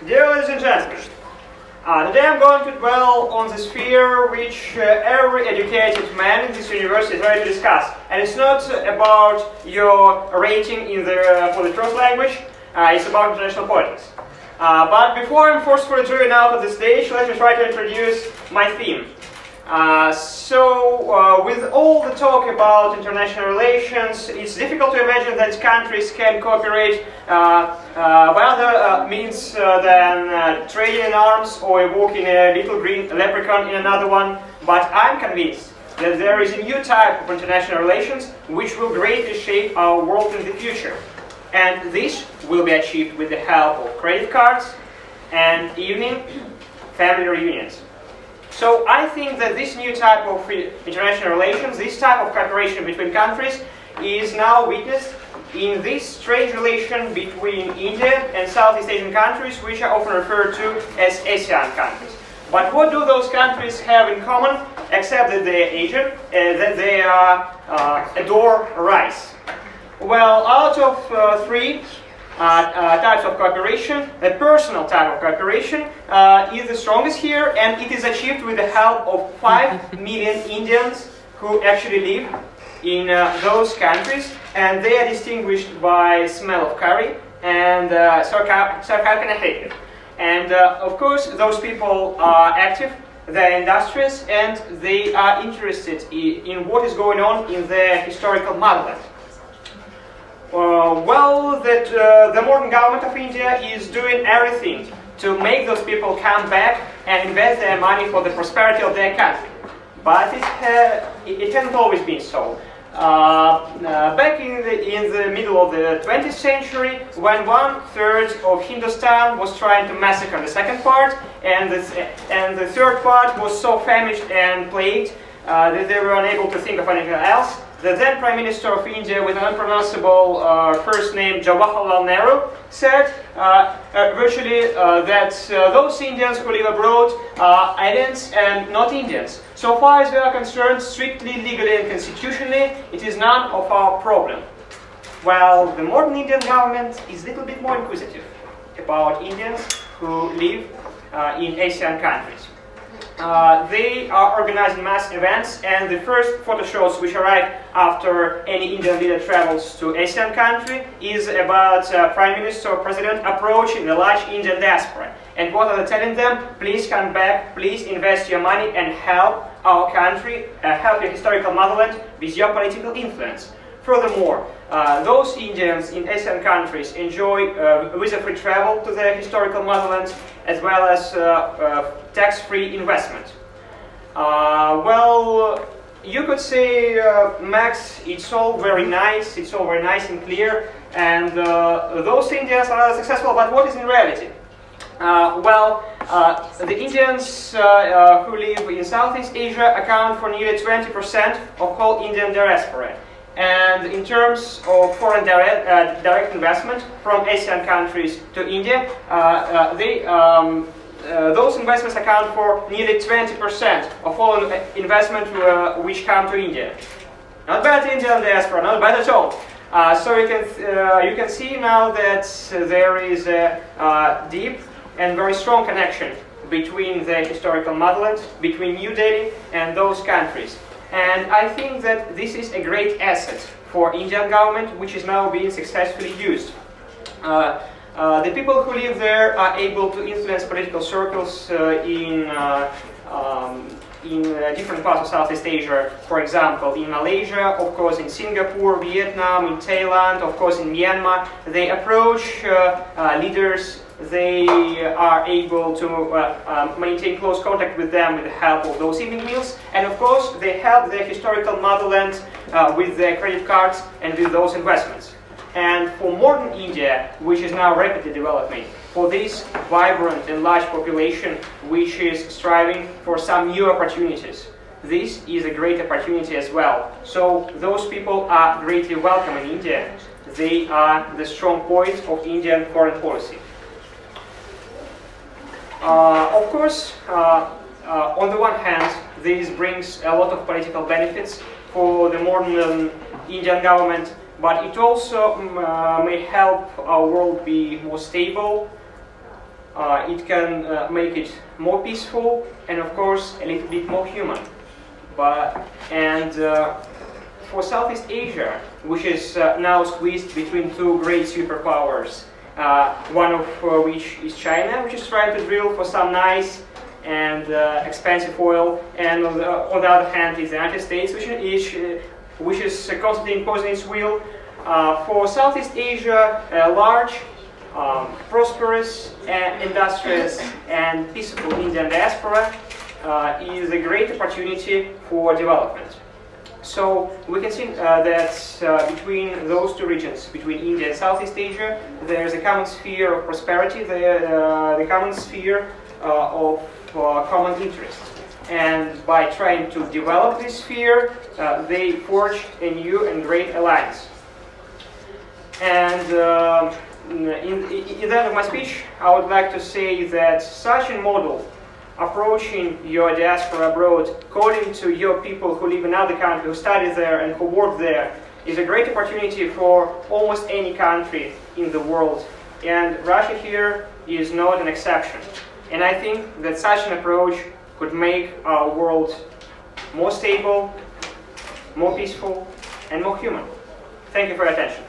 Dear ladies and gentlemen, today I'm going to dwell on the sphere which every educated man in this university is ready to discuss. And it's not about your rating in the politruth language, it's about international politics. But before I'm forcefully driven out of the stage, let me try to introduce my theme. With all the talk about international relations, it's difficult to imagine that countries can cooperate by other means than trading in arms or evoking a little green leprechaun in another one. But I'm convinced that there is a new type of international relations which will greatly shape our world in the future. And this will be achieved with the help of credit cards and evening family reunions. So I think that this new type of international relations, this type of cooperation between countries is now witnessed in this strange relation between India and Southeast Asian countries, which are often referred to as ASEAN countries. But what do those countries have in common, except that they are Asian, that they adore rice? Well, out of three types of cooperation, the personal type of cooperation is the strongest here, and it is achieved with the help of 5 million Indians who actually live in those countries, and they are distinguished by smell of curry and sarcastic. And of course, those people are active, they're industrious, and they are interested in what is going on in their historical motherland. The modern government of India is doing everything to make those people come back and invest their money for the prosperity of their country. But it hasn't always been so. Back in the middle of the 20th century, when 1/3 of Hindustan was trying to massacre the second part, and the third part was so famished and plagued that they were unable to think of anything else, the then Prime Minister of India, with an unpronounceable first name, Jawaharlal Nehru, said virtually that those Indians who live abroad are aliens and not Indians. So far as we are concerned, strictly, legally and constitutionally, it is none of our problem. Well, the modern Indian government is a little bit more inquisitive about Indians who live in ASEAN countries. They are organizing mass events, and the first photo shows which arrive after any Indian leader travels to ASEAN country is about Prime Minister or President approaching the large Indian diaspora. And what are they telling them? Please come back, please invest your money and help our country, help your historical motherland with your political influence. Furthermore, those Indians in ASEAN countries enjoy visa-free travel to their historical motherlands, as well as tax-free investment. You could say, Max, it's all very nice and clear, and those Indians are successful, but what is in reality? The Indians who live in Southeast Asia account for nearly 20% of whole Indian diaspora. And in terms of foreign direct investment from ASEAN countries to India, those investments account for nearly 20% of all investment which come to India. Not bad, Indian diaspora, not bad at all. So you can see now that there is a deep and very strong connection between the historical motherland, between New Delhi and those countries. And I think that this is a great asset for Indian government, which is now being successfully used. The people who live there are able to influence political circles in different parts of Southeast Asia. For example, in Malaysia, of course in Singapore, Vietnam, in Thailand, of course in Myanmar. They approach leaders. They are able to maintain close contact with them with the help of those evening meals, and of course they help their historical motherland with their credit cards and with those investments. And for modern India, which is now rapidly developing, for this vibrant and large population which is striving for some new opportunities, this is a great opportunity as well. So those people are greatly welcome in India. They are the strong point of Indian foreign policy. Of course, on the one hand, this brings a lot of political benefits for the modern Indian government, but it also may help our world be more stable, it can make it more peaceful and, of course, a little bit more human. For Southeast Asia, which is now squeezed between two great superpowers, one of which is China, which is trying to drill for some nice and expensive oil, and on the other hand is the United States, which is constantly imposing its will. For Southeast Asia, a large, prosperous, industrious, and peaceful Indian diaspora is a great opportunity for development. So we can see that between those two regions, between India and Southeast Asia, there's a common sphere of prosperity, the common sphere of common interest. And by trying to develop this sphere, they forge a new and great alliance. And in the end of my speech, I would like to say that such a model, approaching your diaspora abroad, calling to your people who live in other countries, who study there and who work there, is a great opportunity for almost any country in the world. And Russia here is not an exception. And I think that such an approach could make our world more stable, more peaceful, and more human. Thank you for your attention.